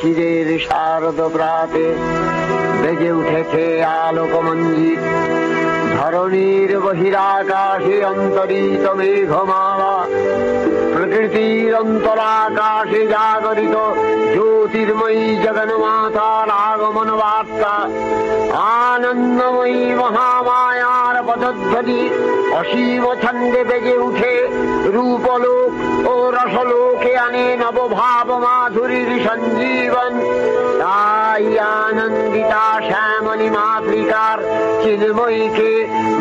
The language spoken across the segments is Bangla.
শিশিরের শারদ প্রাতে বেজে উঠেছে আলোকমঞ্জিত। ধরণীর বহিরাকাশে অন্তরিত মেঘমালা, প্রকৃতির অন্তরাকাশে জাগরিত জ্যোতির্ময়ী জগন্মাতার আগমন বার্তা। আনন্দময়ী মহামায়ার পদধ্বনি অসীম ছন্দে বেজে উঠে রূপলোক ও রসলোকে আনে নবভাব মাধুরীর সঞ্জীবন। তাই আনন্দিতা শ্যামলী মাতৃকার চিন্ময়ীকে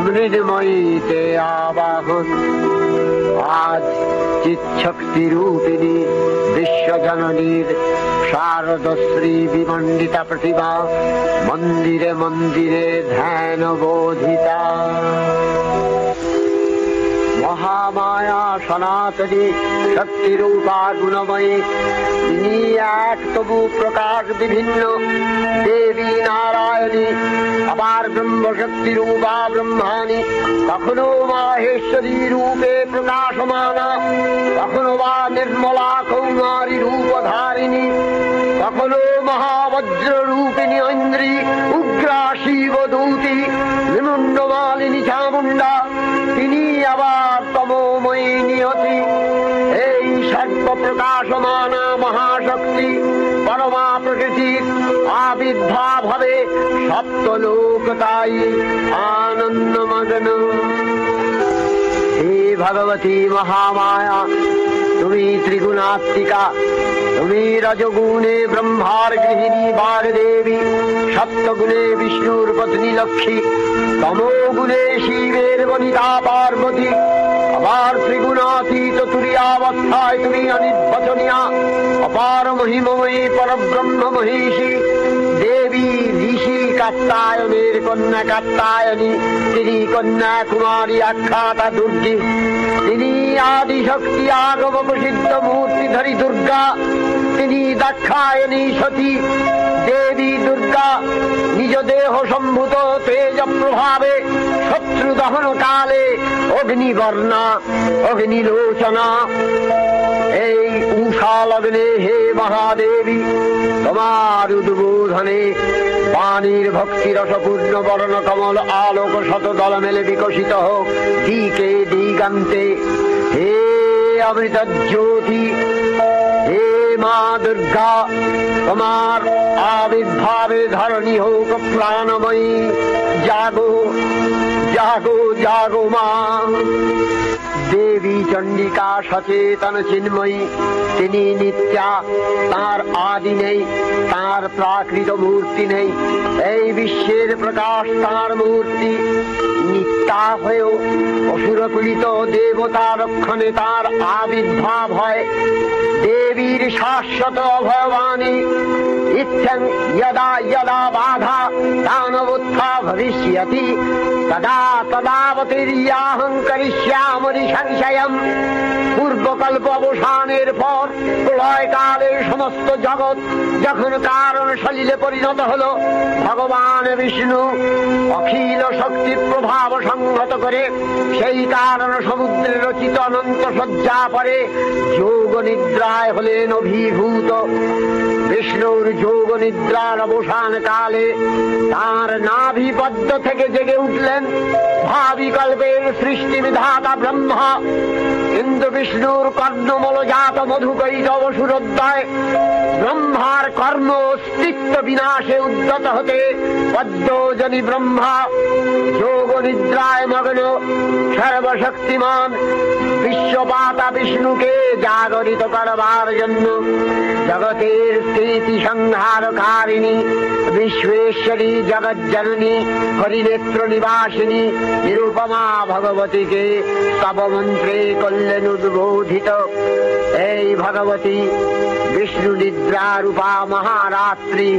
মৃন্ময়ীতে আবাহন। আজ চিৎশক্তি রূপিণী বিশ্বজননীর শারদশ্রী বিমণ্ডিতা প্রতিমা মন্দিরে মন্দিরে ধ্যান বোধিতা। মহামায়া সনাতনী শক্তিরূপা গুণময়ী, তিনি এক তবু প্রকাশ বিভিন্ন। দেবী নারায়ণী আবার ব্রহ্মশক্তি রূপা ব্রহ্মাণী, কখনো মাহেশ্বরী রূপে প্রকাশমানা, কখনো বা নির্মলা কৌমারী রূপধারিণী, কখনো মহাবজ্র রূপিণী ঐন্দ্রী, উগ্রা শিবদূতী, নিমুণ্ডমালিনী চামুণ্ডা, তিনি আবার তমোময়ী নিয়তি। এই সর্বপ্রকাশমানা মহাশক্তি পরমা প্রকৃতির আবির্ভাব হবে সপ্তলোক তাই আনন্দমগ্ন। হে ভগবতী মহামায়া, তুমি ত্রিগুণাত্মিকা, তুমি রজগুণে ব্রহ্মার গৃহিণী বাগদেবী, সপ্তগুণে বিষ্ণুর পত্নী লক্ষ্মী, তমোগুণে শিবের বনিতা পার্বতী, আবার ত্রিগুণাতীত তুরীয়াবস্থায় তুমি অনির্বচনীয়া অপার মহিমময়ী পরব্রহ্ম মহিষী দেবী ঋষি কাত্যায়নের কন্যা কাত্যায়নী, তিনি কন্যা কুমারী আখ্যাতা দুর্গী, তিনি আদিশক্তি আগম প্রসিদ্ধ মূর্তিধরী দুর্গা, তিনি দাক্ষায়ণী সতী দেবী দুর্গা। নিজ দেহ সম্ভূত তেজ প্রভাবে শত্রু দহন কালে অগ্নিবর্ণা অগ্নিলোচনা। এই উষা লগ্নে হে মহাদেবী, তোমার উদ্বোধনে বাণীর ভক্তি রসপূর্ণ বরণ কমল আলোক শতদল মেলে বিকশিত হোক দিকে দিগান্তে। হে অমৃত জ্যোতি, হে মা দুর্গা, তোমার আবির্ভাবে ধরণী হোক প্রাণময়ী। জাগো জাগো জাগো মা। দেবী চণ্ডিকা সচেতন চিন্ময়ী, তিনি নিত্যা, তার আদি নেই, তার প্রাকৃত মূর্তি নেই। এই বিশ্বের প্রকাশ তার মূর্তি। নিত্যা হয়েও অসুরপীড়িত দেবতা রক্ষণে তার আবির্ভাব হয়। দেবীর শাশ্বত অভয়বাণী ইচ্ছং যদা যদা বাধা দানবোত্থা ভবিষ্যতি তদা তদাবতীর্যাহং করিষ্যামি সংশয়ম। পূর্বকল্প অবসানের পর প্রলয়কালে সমস্ত জগৎ যখন কারণ সলিলে পরিণত হল, ভগবান বিষ্ণু অখিল শক্তি প্রভাব সংহত করে সেই কারণ সমুদ্রে রচিত অনন্ত শয্যা পরে যোগ নিদ্রায় হলেন অভিভূত। বিষ্ণুর যোগ নিদ্রার অবসান কালে তার নাভিপদ্ম থেকে জেগে উঠলেন ভাবিকল্পের সৃষ্টি বিধাতা ব্রহ্মা। কিন্তু বিষ্ণুর কর্ণমলজাত মধুকৈটব সুরোদয় ব্রহ্মার কর্ম অস্তিত্ব বিনাশে উদ্যত হতে পদ্মজনী ব্রহ্মা যোগ নিদ্রায় মগ্ন সর্বশক্তিমান বিশ্বপাতা বিষ্ণুকে জাগরিত করবার জন্য জগতের স্থিতি সংহারকারিণী বিশ্বেশ্বরী জগজ্জননী হরিনেত্র নিবাসিনী নিরুপমা ভগবতীকে স্তবমন্ত্রে করলেন উদ্বোধিত। এই ভগবতী বিষ্ণু নিদ্রা রূপা মহারাত্রি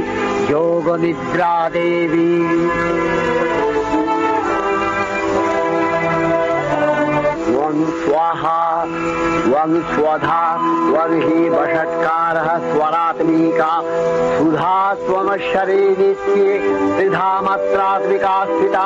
যোগ নিদ্রা দেবী। स्वाहा त्वं स्वधा त्वं हि वषट्कारः स्वरात्मिका सुधा त्वमक्षरे नित्ये त्रिधा मात्रात्मिका स्थिता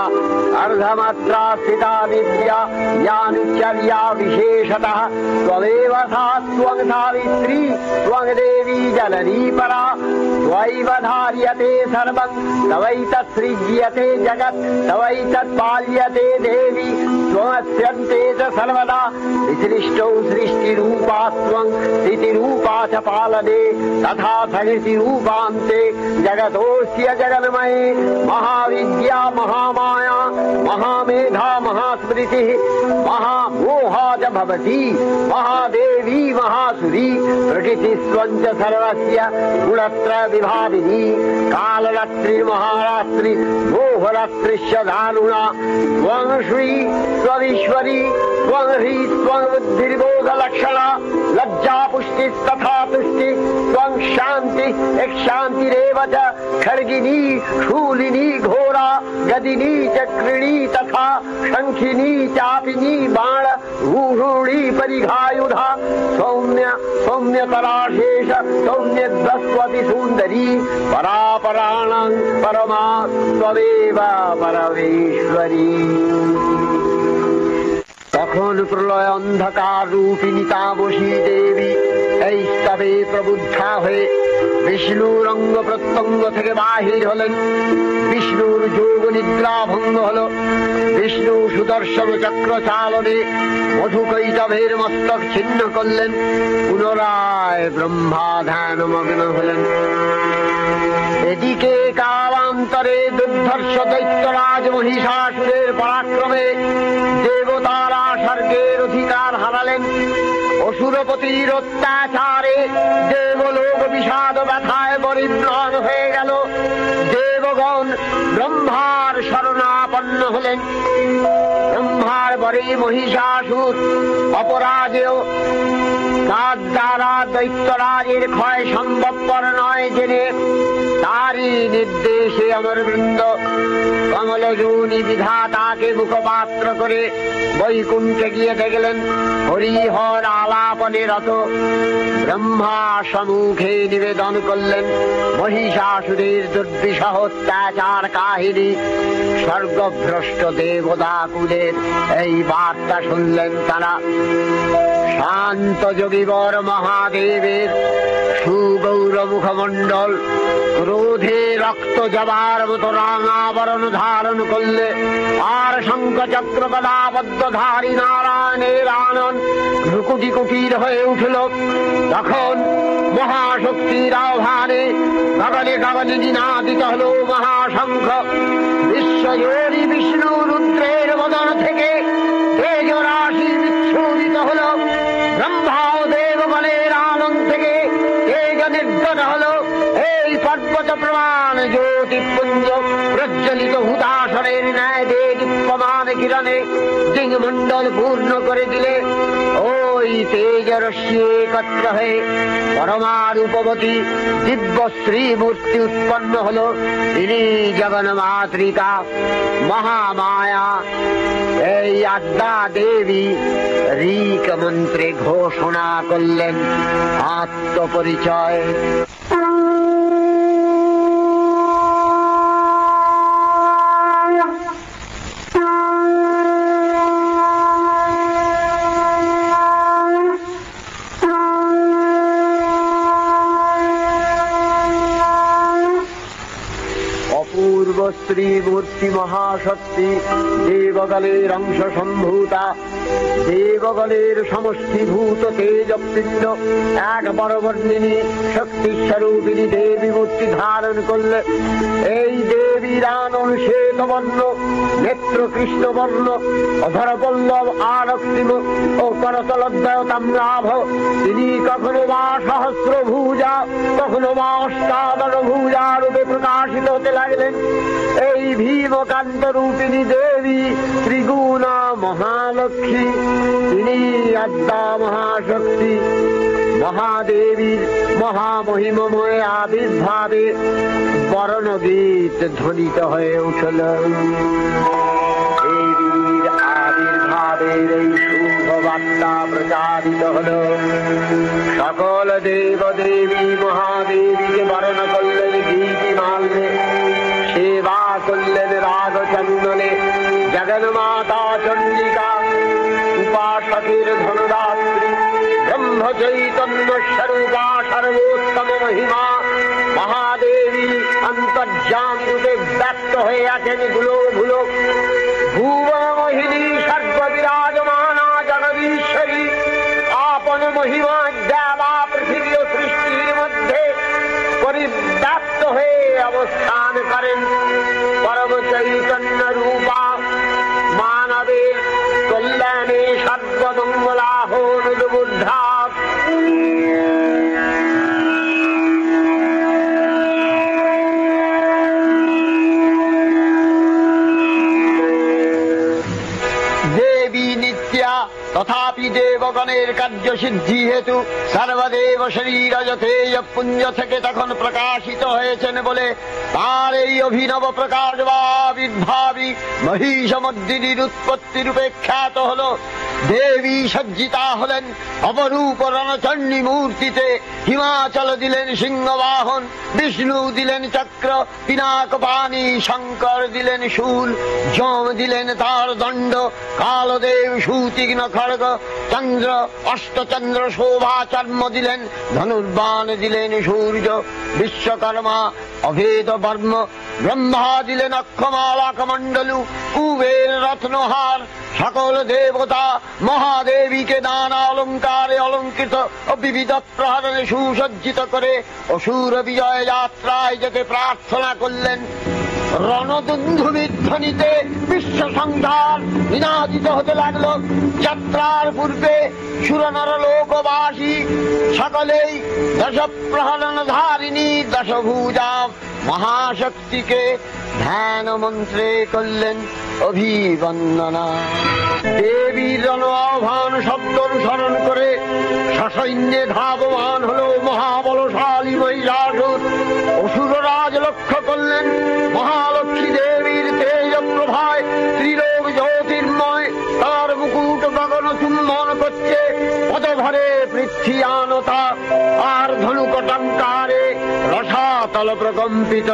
अर्धमात्रा स्थिता विद्या यानुचर्या विशेषतः त्वमेव सा त्वं सावित्री त्वं देवी जननी परा त्वयैव धार्यते सर्वं तवैतत्सृज्यते जगत् तवैतत्पाल्यते देवी त्वमस्यन्ते च सर्वदा विसृष्टौ सृष्टिरूपा त्वं स्थितिरूपा च पालने तथा सृष्टिरूपान्ते जगतोऽस्य जगन्मये महाविद्या महामाया महामेधा महास्मृतिः महामोहा च भवति महादेवी महासुरी प्रकृतिस्त्वं च सर्वस्य गुणत्रय विभाविनी कालरात्रि महारात्रि मोहरात्रिश्च दारुणा त्वं श्री त्वमीश्वरी त्वं ह्री त्वं बुद्धिर्बोधलक्षणा लज्जा पुष्टिस्तथा तुष्टि त्वं शान्ति शान्तिरेव च खड्गिनी शूलिनी घोरा गदिनी चक्रिणी तथा शङ्खिनी चापिनी बाण भूषुणी परिघायुधा सौम्य सौम्यतराशेष सौम्यद्वस्वति सुन्दरी परापराणां परमा त्वमेव परमेश्वरी। তখন প্রলয় অন্ধকার রূপিণী তামসী দেবী এই স্তবে প্রবুদ্ধা হয়ে বিষ্ণুর অঙ্গ প্রত্যঙ্গ থেকে বাহির হলেন। বিষ্ণুর যোগ নিদ্রা ভঙ্গ হল। বিষ্ণু সুদর্শন চক্র চালনে মধুকৈটভের মস্তক ছিন্ন করলেন। পুনরায় ব্রহ্মা ধ্যানমগ্ন হলেন। এদিকে কালান্তরে দুর্ধর্ষ দৈত্যরাজ মহিষাসুরের পরাক্রমে দেবতারা স্বর্গের অধিকার হারালেন। অসুরপতির অত্যাচারে দেবলোক বিষাদ ব্যথায় পরিম্লান হয়ে গেল। দেবগণ ব্রহ্মার শরণাপন্ন হলেন। ব্রহ্মার পরে মহিষাসুর অপরাজেয় তার দ্বারা দৈত্যরাজের ক্ষয় সম্ভবপর নয় জেনে তারই নির্দেশে অমরবৃন্দ কমলযোনি বিধাতাকে মুখপাত্র করে বৈকুণ্ঠে গিয়ে দেখলেন হরিহর আলাপনে রত। ব্রহ্মা সম্মুখে নিবেদন করলেন মহিষাসুরের দুর্বিষহ অত্যাচার কাহিনী। স্বর্গভ্রষ্ট দেবতাকুলের এই বার্তা শুনলেন তারা। শান্ত যোগীবর মহাদেবের সুগৌর মুখমণ্ডল ক্রোধে রক্ত জবার মতো রাঙাবরণ ধারণ করলে আর শঙ্খ চক্র গদাবদ্ধধারী নারায়ণের আনন ভ্রুকুটি কুটির হয়ে উঠল। তখন মহাশক্তির আহ্বানে গগনে গগনে নিনাদিত হল মহাশঙ্খ। বিশ্বজোরি বিষ্ণু রুদ্রের বদন থেকে তেজ রাশি বিচ্ছুরিত হল। ব্রহ্মা ও দেবগণের আনন থেকে তেজ নির্গত হল। এই পর্বত প্রমাণ জ্যোতিপুঞ্জ প্রজ্বলিত হুতাশরের ন্যায় দীপ্যমান কিরণে দিংমণ্ডল পূর্ণ করে দিলে ওই তেজরশ্মি একত্র হয়ে পরমারূপবতী দিব্য শ্রী মূর্তি উৎপন্ন হল। তিনি জগন্মাতৃকা মহামায়া এই আদ্যা দেবী ঋক মন্ত্রে ঘোষণা করলেন আত্মপরিচয়। শ্রী মূর্তি মহাশক্তি দেবগণের অংশ সম্ভূতা দেবগণের সমষ্টিভূত তেজপিণ্ড এক বরবর্ণিনী শক্তিস্বরূপিণী দেবী মূর্তি ধারণ করলে। এই দেবীর আনন শ্বেতবর্ণ, নেত্র কৃষ্ণবর্ণ, অধরপল্লব আরক্তিম ও করতলোদ্দয় তাম্রাভ। তিনি কখনো বা সহস্র ভুজা কখনো বা অষ্টাদশ ভুজা রূপে প্রকাশিত হতে লাগলেন। এই ভীমকান্ত রূপিণী দেবী ত্রিগুণা মহালক্ষ্মী। তিনি আদ্যা মহাশক্তি। মহাদেবীর মহামহিমময় আবির্ভাবে বর্ণগীত ধ্বনিত হয়ে উঠল। দেবীর আবির্ভাবের এই শুভ বার্তা প্রচারিত হল। সকল দেব দেবী মহাদেবীকে বরণ করলেন গীতি মাল্যে, সেবা করলেন রাগ চন্দনে। জগন্মাতা চণ্ডিকা উপাসকের ধনদাত্রী, ব্রহ্ম চৈতন্য স্বরূপা সর্বোত্তম মহিমা মহাদেবী অন্তর্যামী রূপে ব্যক্ত হয়ে আছেন ধুলো ধুলো। ভুবন মোহিনী সর্ববিরাজমানা জগদীশ্বরী আপন মহিমা দেবা পৃথিবী ও সৃষ্টির মধ্যে পরিব্যাপ্ত হয়ে অবস্থান করেন। পরম চৈতন্য রূপা মানবের কল্যাণে সর্বমঙ্গলাহনুবুদ্ধা। দেবী নিত্যা তথাপি দেবগণের কার্য সিদ্ধি হেতু সর্বদেব শরীর যথেয় পুঞ্জ থেকে তখন প্রকাশিত হয়েছেন বলে তার এই অভিনব প্রকাশ বা আবির্ভাবী মহিষমর্দিনীর উৎপত্তি রূপে খ্যাত হল। দেবী সজ্জিতা হলেন অপরূপ রণচণ্ডী মূর্তিতে। হিমাচল দিলেন সিংহবাহন, বিষ্ণু দিলেন চক্র, পিনাক পানি, শঙ্কর দিলেন শূল, যম দিলেন তার দণ্ড, কালদেব সুতীক্ষ্ণ খড়গ, চন্দ্র অষ্টচন্দ্র শোভা চর্ম দিলেন, ধনুর্বাণ দিলেন সূর্য, বিশ্বকর্মা অভেদ বর্ম, ব্রহ্মা দিলেন অক্ষমালা কমণ্ডলু, কুবের রত্নহার। সকল দেবতা মহাদেবীকে নানা অলঙ্কারে অলঙ্কৃত ও বিবিধ প্রহরণে সুসজ্জিত করে অসুর বিজয় যাত্রায় যেতে প্রার্থনা করলেন। রণদুন্ধুবিধ্বনিতে বিশ্ব সংসার নিনাদিত হতে লাগল। যাত্রার পূর্বে সুরনর লোকবাসী সকলেই দশ প্রহরণ ধারিণী দশভুজা মহাশক্তিকে ধ্যান মন্ত্রে করলেন অভিবন্দনা। দেবীর জন আহ্বান শব্দ অনুসরণ করে সসৈন্যে ধাবমান হল মহাবলশালী মহিষাসুর। অসুররাজ লক্ষ্য করলেন মহালক্ষ্মী দেবীর তেজ প্রভায় ত্রিলোক জ্যোতির্ময়, তার মুকুট গগন চুম্বন করছে, পদভরে পৃথ্বীয়ানতা আর ধনুকটঙ্কারে রসাতল প্রকম্পিত।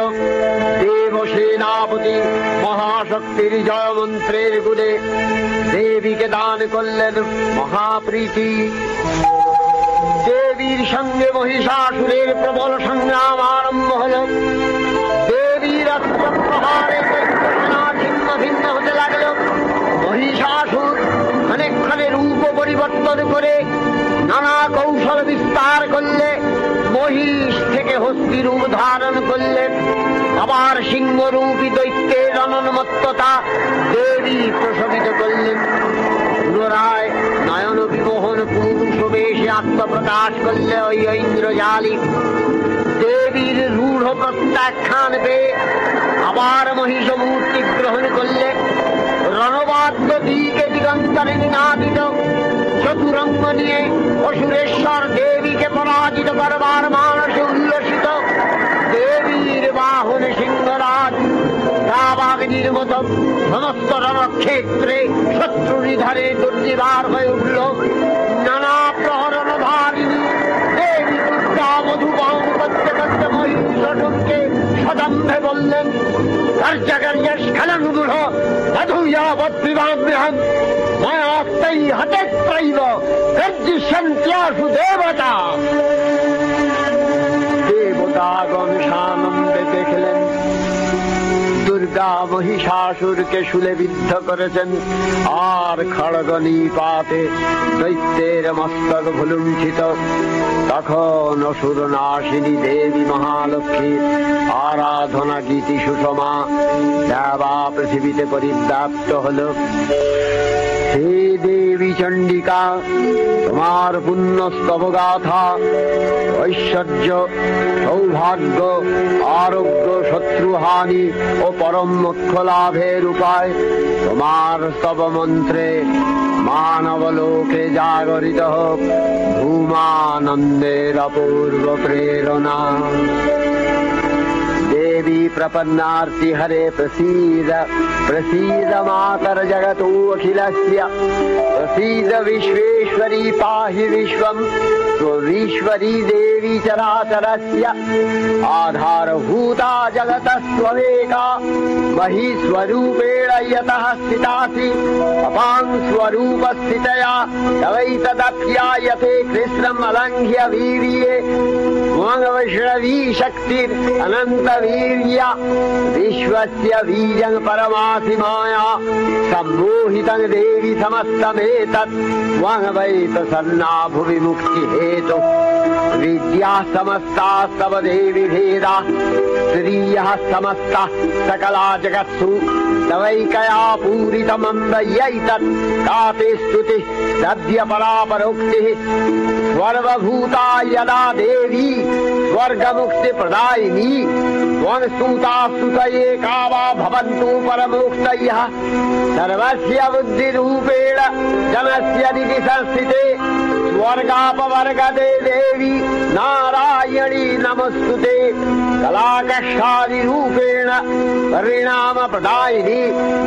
দেব সেনাপতি মহাশক্তির জয় মন্ত্রের গুণে দেবীকে দান করলেন মহাপ্রীতি। দেবীর সঙ্গে মহিষাসুরের প্রবল সংগ্রাম আরম্ভ হল। দেবীর অস্ত্র প্রহারে সেনা ছিন্ন ভিন্ন হতে লাগল। মহিষাসুর অনেকক্ষণে রূপ পরিবর্তন করে নানা কৌশল বিস্তার করলে মহিষ থেকে হস্তি রূপ ধারণ করলেন। আবার সিংহরূপী দৈত্যের অনন্মত্ততা দেবী প্রশমিত করলেন। পুনরায় নয়ন বিমোহন পুরুষ বেশে আত্মপ্রকাশ করলে ওই ইন্দ্রজালী। দেবীর রূঢ় প্রত্যাখ্যান পেয়ে আবার মহিষ মূর্তি গ্রহণ করলে। রণবাদ্য দিকে দিগন্তরে নিনাদিত চতুরঙ্গ নিয়ে অসুরেশ্বর দেবীকে পরাজিত করবার মানসে উল্লসিত। দেবীর বাহন সিংহরাজ রাবাগ্নির মত সমস্ত রণক্ষেত্রে শত্রু নিধারে দুর্নিবার হয়ে উঠল। নানা প্রহরণ ধারিণী দেবী দুর্গা মধুবান করতে করতে মহিষাসুরকে সদম্ভে বললেন, কার্যকার্যস্খলনমূঢ় যধুযাবদ্বিবাম্যহং মায়াস্তৈ হতেত্রৈব গর্জিষ্যন্ত্যাসু দেবতা। দেবতাগণ সানন্দে দেখলেন দুর্গা মহিষাসুরকে শুলে বিদ্ধ করেছেন, আর খড়গ নিপাতে দৈত্যের মস্তক ভুলুণ্ঠিত। তখন অসুর নাশিনী দেবী মহালক্ষ্মীর আরাধনা গীতি সুষমা দেবা পৃথিবীতে পরিব্যাপ্ত হল। হে দেবী চণ্ডিকা, তোমার পুণ্যস্তব গাথা ঐশ্বর্য, সৌভাগ্য, আরোগ্য, শত্রুহানি ও পরম মোক্ষ লাভের উপায় তোমার স্তব মন্ত্রে মানব লোকে জাগরিত হোক ভূমানন্দের অপূর্ব প্রেরণা। দেবী प्रपन्नार्ति हरे प्रसीद प्रसीद मातर जगतोऽखिलस्य प्रसीद विश्वेश्वरी पाहि विश्वम् त्वमीश्वरी देवी चराचरस्य आधारभूता जगतस्त्वमेका महीस्वरूपेण यतः स्थितासि अपां स्वरूपस्थितया तवैतदप्यायते कृष्णम् अलङ्घ्य वीर्ये वैष्णवी शक्तिरनन्तवीर्य विश्वस्य बीजं परमासि माया सम्मोहितं देवि समस्तमेतत् वै प्रसन्ना भुवि मुक्तिहेतु विद्या समस्तास्तव देवि भेदा स्त्रियः समस्ताः सकला जगत्सु तवैकया पूरितमम्बयैतत् का ते स्तुतिः सद्यपरापरोक्तिः सर्वभूता यदा देवी स्वर्गमुक्तिप्रदायिनी त्वं स्तुता स्तुतये का वा भवन्तु परमोक्तयः सर्वस्य बुद्धिरूपेण जनस्य निधि संस्थिते स्वर्गापवर्गदे देवी नारायणी नमस्तुते कलाकक्षादिरूपेण परिणामप्रदायिनी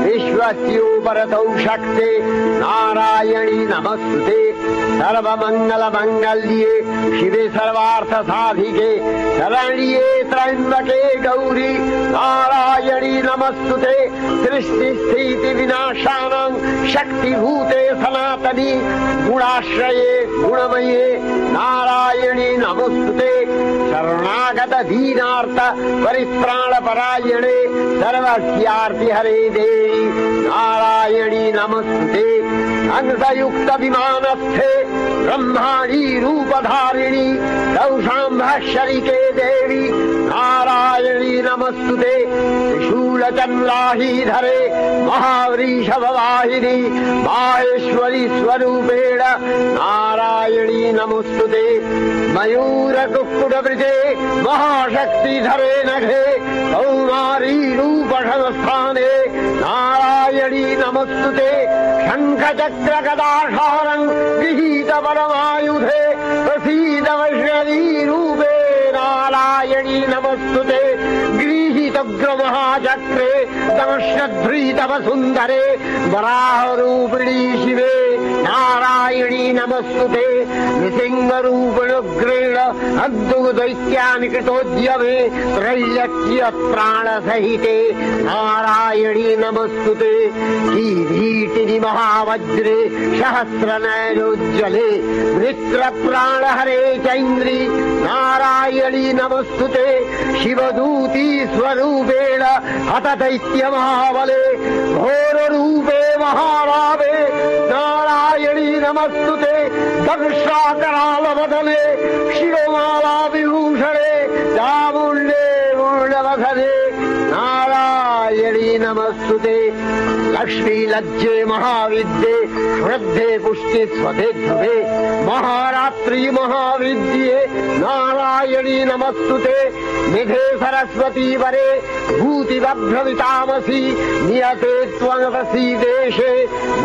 विश्वस्योपरतौ शक्ते नारायणी नमस्तुते सर्वमङ्गलमङ्गल्ये शिवे सर्वार्थसाधिके शरण्ये त्र्यम्बके गौरी नारायणी नमस्तुते सृष्टिस्थितिविनाशानां शक्तिभूते सनातनी गुणाश्रये गुणमये नारायणी नमस्तुते शरणागत दीनार्थ परित्राणपरायणे सर्वस्यार्ति हरे देवी नारायणी नमस्तुते अंशयुक्त विमानस्थे ब्रह्माणी रूपधारिणी दौषाम्भशरिके देवी नारायणी नमस्तुते त्रिशूलचन्द्राहीधरे महावृषभवाहिनी माहेश्वरी स्वरूपेण नारायणी नमस्तुते मयूरकुक्कुटवृते महाशक्तिधरे नघे कौमारी रूपसंस्थाने नारायणी नमस्तुते शङ्खचक्रगदाधारं गृहीत परमायुधे प्रसीद वैष्णवी रूपे नारायणी नमस्तुते गृहीतग्रमहाचक्रे दंश्यध्रीतव सुन्दरे वराहरूपिणी शिवे नारायणी नमस्तुते नृसिंहरूपिणुग्रेण अद्भुतदैत्यानि कृतोद्यमे त्रैलक्ष्य प्राणसहिते नारायणी नमस्तुते किरीटिनि महावज्रे सहस्रनयनोज्ज्वले वृत्रप्राणहरे चैन्द्री नारायणी नमस्तुते शिवदूती स्वरूपेण हतदैत्यमहाबले घोररूपे महारावे नारायणी नमस्तुते दंशाकरालवदने शिरोमाला विभूषणे चामुण्डे मूर्णवधने नारायणी नमस्तुते लक्ष्मी लज्जे महाविद्ये श्रद्धे पुष्टि स्वधे ध्रुवे महारात्रि महाविद्ये नारायणी नमस्तुते निधे सरस्वती वरे भूतिभ्रमितामसि नियते त्वमसि देशे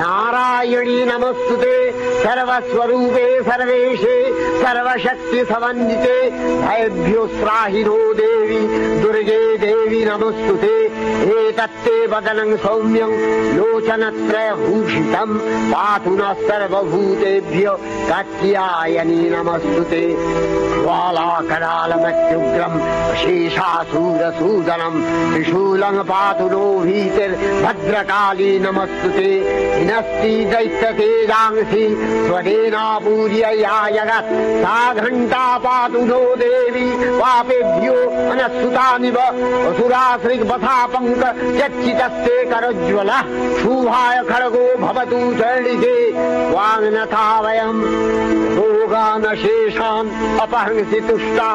नारायणी नमस्तुते सर्वस्वरूपे सर्वेशे सर्वशक्ति समन्विते भयभ्योस्त्राहिनो देवी दुर्गे देवी नमस्तुते एतत्ते वदनं सौम्यं लोचनत्रयभूषितं पातु नः सर्वभूतेभ्यो कात्यायनी नमस्तुते ज्वालाकरालमत्युग्रं शेषासूरसूदनं त्रिशूलं पातु नो भीतिर्भद्रकाली नमस्तुते हिनस्ति दैत्यतेजांसि स्वदेनापूर्य या जगत् सा घण्टा पातु नो देवी पापेभ्यो अनस्तुतानिव असुराश्रिग्वथा पङ्क चच्चितस्ते करोज्ज्वलः शुभाय खड्गो भवतु चण्डिके वाङ्नथा वयम् रोगानशेषान् अपहंसि तुष्टा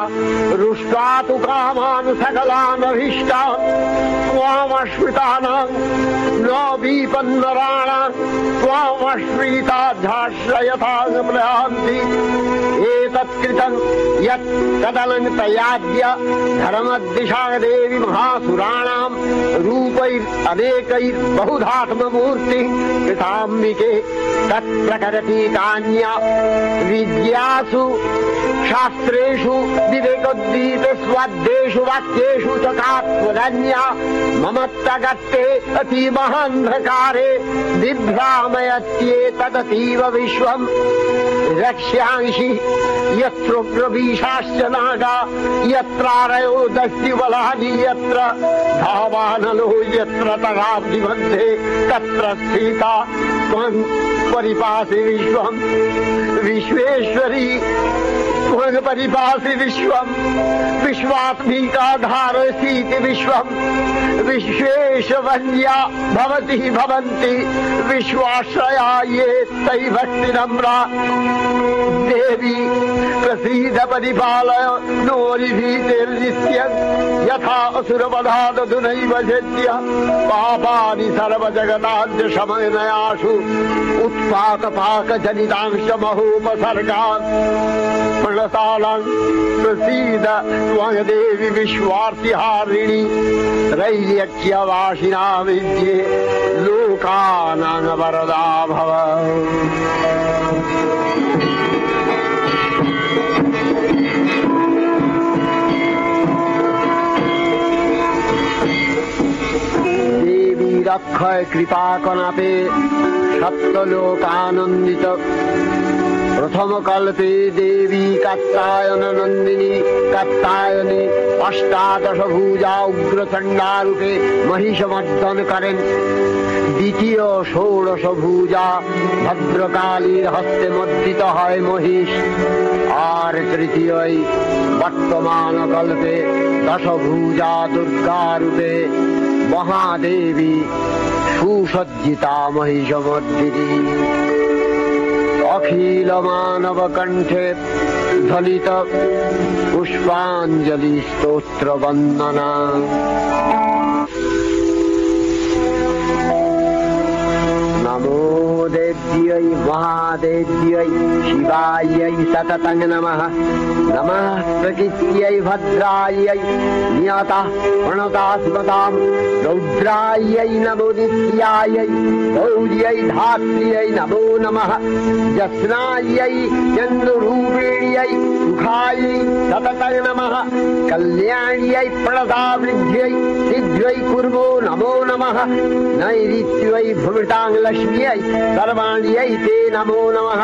रुष्ट्वा तु कामान् सकलानभीष्टान् त्वामश्रितानां न विपन्नराणां त्वामश्रिताध्याश्रयथा प्रयान्ति एतत्कृतं यत् तदनं तयाद्य धर्मदिशा देवी महासुराणां रूपैरनेकैर्बहुधात्ममूर्तिः कृताम्बिके तत्प्रकटति कान्या विद्यासु शास्त्रेषु विवेकोद्दीत स्वाद्येषु वाक्येषु च कात्वदन्या ममत्तगत्ते अतिमहान्धकारे बिभ्रामयत्येतदतीव विश्वम् रक्ष्यांसि यत्रोग्रवीशाश्च नागा यत्रारयो दस्युबलानि यत्र धावानलो यत्र तगाब्धिमध्ये तत्र स्थिता त्वं परिपासि विश्वम् विश्वेश्वरी त्वं परिपासि विश्वम् विश्वात्मिकाधारसीति विश्वम् विश्वेशवन्या भवति भवन्ति विश्वाश्रया ये तयि भक्तिनम्रा देवी प्रसीद परिपालय नोरिभीतिर्नित्यम् यथा असुरवधादधुनैव चेत्य पापानि सर्वजगताद्य शमनयासु उत्पाकपाकजनितांश महोपसर्गान् प्रणतालान् प्रसीद त्वं देवी विश्वार्तिहारिणि त्रैलोक्यवासिना विद्ये लोकानां वरदा भव। অক্ষয় কৃপা কনাপে সপ্তলোকানন্দিত প্রথম কল্পে দেবী কাত্যায়ন নন্দিনী কাত্যায়নী অষ্টাদশ ভুজা উগ্রচণ্ডা রূপে মহিষমর্দন করেন। দ্বিতীয় ষোড়শ ভুজা ভদ্রকালীর হস্তে মর্দিত হয় মহিষ। আর তৃতীয় বর্তমান কল্পে দশভুজা দুর্গা রূপে মহাদেবী সুসজ্জিতা মহিষমর্দিনী। অখিল মানব কণ্ঠে ধ্বনিত পুষ্পাঞ্জলি স্তোত্র বন্দনা। নমো দেব্यै মহাদেব্यै শিবাयै সততং নমঃ। নমঃ প্রকৃত্यै ভদ্রাयै নিয়তঃ প্রণতা স্মতাম রৌদ্রাयै নমো নিত্যাयै গৌর্यै ধাত্র্यै নমো নমঃ। যস্নাयै চন্দরূপিण्यै সুখাयै সততং নমঃ। কল্যাণ্यै প্রণতাবৃদ্ধ্यै সিদ্ধ্यै কুর্মো নমো নমঃ। নৈরিত্यै ভূমিতাং লক্ষ্ম্यै सर्वाण्यै ते नमो नमः।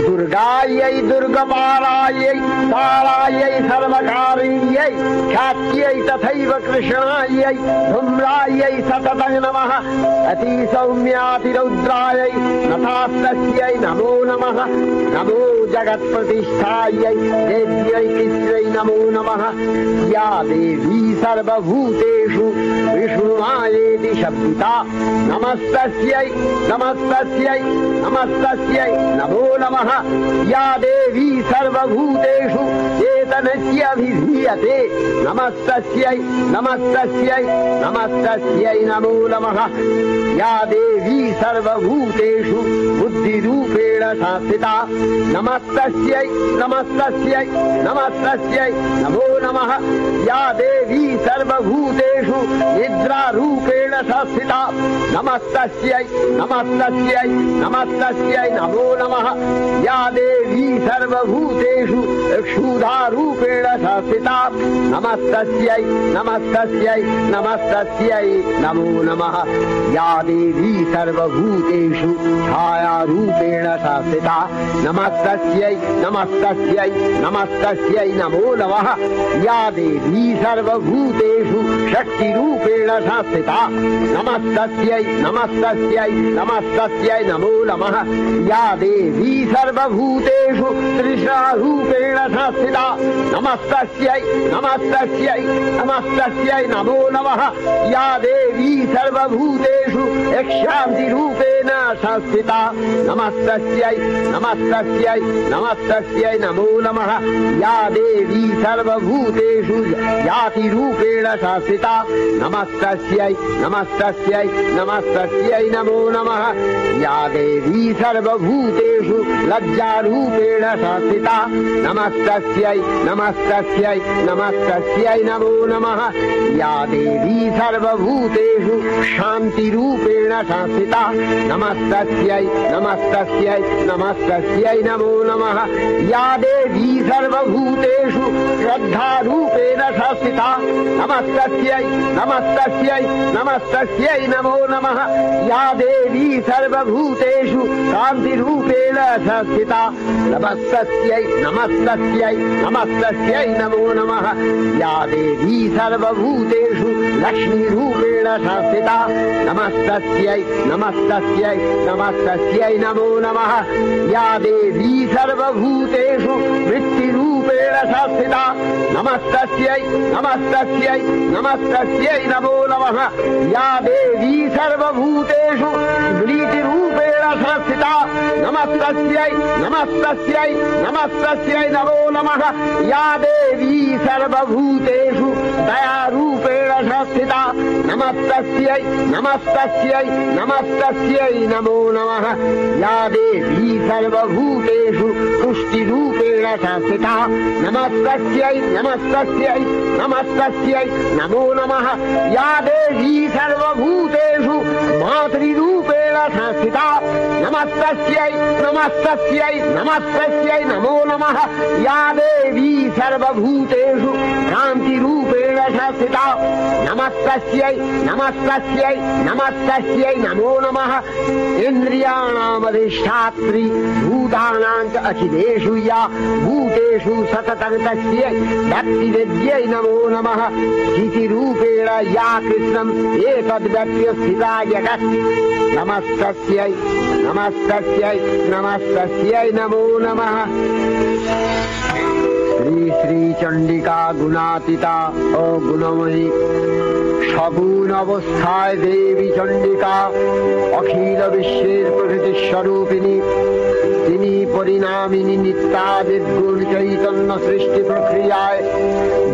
दुर्गायै दुर्गपारायै तारायै सर्वकारिण्यै ख्यात्यै तथैव कृष्णायै धूम्रायै सततं नमः। अतिसौम्यातिरौद्रायै नथास्तस्यै नमो नमः। नमो जगत्प्रतिष्ठायै देव्यै कृष्ण्यै नमो नमः। या देवी सर्वभूतेषु विष्णुमायेति शब्दिता नमस्तस्यै नमस्तस्यै नमस्तस्यै नमो नमः। या देवी सर्वभूतेषु चेतनस्याभिधीयते नमस्तस्यै नमस्तस्यै नमस्तस्यै नमो नमः। या देवी सर्वभूतेषु बुद्धिरूपेण संस्थिता नमस्तस्यै नमस्तस्यै नमस्तस्यै नमो नमः। या देवी सर्वभूतेषु निद्रारूपेण संस्थिता नमस्तस्यै नमस्तस्यै नमस्तस्यै नमो नमः। या देवी सर्वभूतेषु क्षुधारूपेण संस्थिता नमस्तस्यै नमस्तस्यै नमस्तस्यै नमो नमः। या देवी सर्वभूतेषु छायारूपेण संस्थिता नमस्तस्यै नमस्तस्यै नमस्तस्यै नमो नमः। या देवी सर्वभूतेषु शक्तिरूपेण संस्थिता नमस्तस्यै नमस्तस्यै नमस्तस्यै नमो नमः। या देवी सर्वभूतेषु तृष्णारूपेण संस्थिता नमस्तस्यै नमस्तस्यै नमस्तस्यै नमो नमः। या देवी सर्वभूतेषु शान्तिरूपेण संस्थिता नमस्तस्यै नमस्तस्यै नमस्तस्यै नमस्तस्यै नमो नमः। या देवी सर्वभूतेषु जातिरूपेण संस्थिता नमस्तस्यै नमस्तस्यै नमस्तस्यै नमो नमः। या देवी सर्वभूतेषु लज्जारूपेण संस्थिता नमस्तस्यै नमस्तस्यै नमस्तस्यै नमो नमः। या देवी सर्वभूतेषु शान्तिरूपेण संस्थिता नमस्तस्यै नमस्तस्यै नमस्तस्यै नमो नमः। या देवी सर्वभूतेषु श्रद्धारूपेण संस्थिता नमस्तस्यै नमस्तस्यै नमस्तस्यै नमो नमः। या देवी सर्वभूतेषु शान्तिरूपेण संस्थिता नमस्तस्यै नमस्तस्यै नमस्तस्यै नमो नमः। या देवी सर्वभूतेषु लक्ष्मीरूपेण संस्थिता नमस्तस्यै नमस्तस्यै नमस्तस्यै नमो नमः। या देवी सर्वभूतेषु वृत्तिरूपेण संस्थिता नमस्तस्यै नमस्तस्यै नमस्तस्यै नमो नमः। या देवी सर्वभूतेषु वृत्तिरूपेण संस्थिता नमस्तस्यै नमस्तस्यै नमस्तस्यै नमो नमः। या देवी सर्वभूतेषु दयारूपेण संस्थिता नमस्तस्यै नमस्तस्यै नमस्तस्यै नमो नमः। या देवी सर्वभूतेषु तुष्टिरूपेण संस्थिता नमस्तस्यै नमस्तस्यै नमस्तस्यै नमो नमः। या देवी सर्वभूतेषु मातृरूपेण संस्थिता नमस्तस्यै नमस्तस्यै नमस्तस्यै नमो नमः। या देवी सर्वभूतेषु क्रान्तिरूपेण संस्थिता नमस्तस्यै नमस्तस्यै नमस्तस्यै नमो नमः। इन्द्रियाणामधिष्ठात्री भूतानां च अखिलेषु या भूतेषु सततं तस्यै भक्तिविद्यै नमो नमः। स्थितिरूपेण या कृष्णम् एतद्व्यक्त्य स्थिता जगत् नमस्तस्यै नमस्तस्यै नमस्तस्यै नमो नमः। श्री श्री चंडिका गुणातीता ও গুণময়ী সগুণ অবস্থায় দেবী চণ্ডিকা অখিল বিশ্বের প্রকৃতি স্বরূপিণী। তিনি পরিণামিনী নিত্যাদিগুণ চৈতন্য সৃষ্টি প্রক্রিয়ায়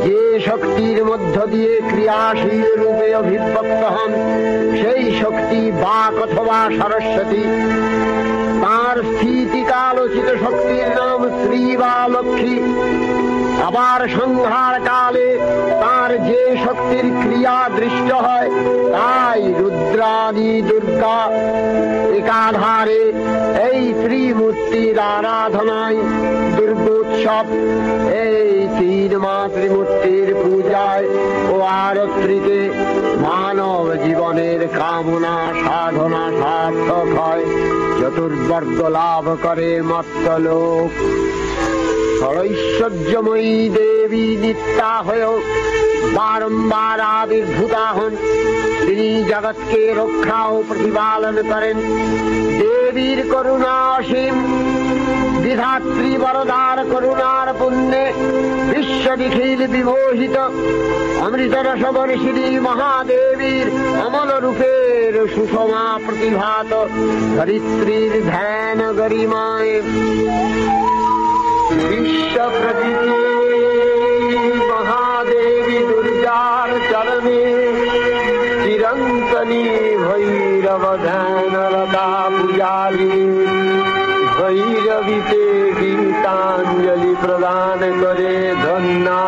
যে শক্তির মধ্য দিয়ে ক্রিয়াশীল রূপে অভিব্যক্ত হন সেই শক্তি বাক অথবা সরস্বতী। তার স্থিতিকালোচিত শক্তির নাম শ্রী বা লক্ষ্মী। আবার সংহার কালে তার যে শক্তির ক্রিয়া দৃষ্ট হয় তাই রুদ্রাদি দুর্গা। একাধারে এই ত্রিমূর্তির আরাধনায় দুর্গোৎসব এই তিন মাতৃমূর্তির পূজায় ও আরতিতে মানব জীবনের কামনা সাধনা সার্থক হয়, চতুর্বর্গ লাভ করে মর্ত্যলোক। ঐশ্বর্যময়ী দেবী নিত্যা হয়েও বারম্বার আবির্ভূতা হন। তিনি জগৎকে রক্ষা ও প্রতিপালন করেন। দেবীর করুণা অসীম। বিধাত্রী বরদার করুণার পুণ্যে বিশ্ব নিখিল বিমোহিত। অমৃত রসবর্ষিণী মহাদেবীর অমল রূপের সুষমা প্রতিভাত ধরিত্রীর ধ্যান গরিমায় বিশ্ব প্রকৃতি মহাদেবী দুর্গার চরণে চিরন্তনী ভৈরব ধ্যানরতা পূজারী। ভৈরবীতে গীতাঞ্জলি প্রদান করে ধন্যা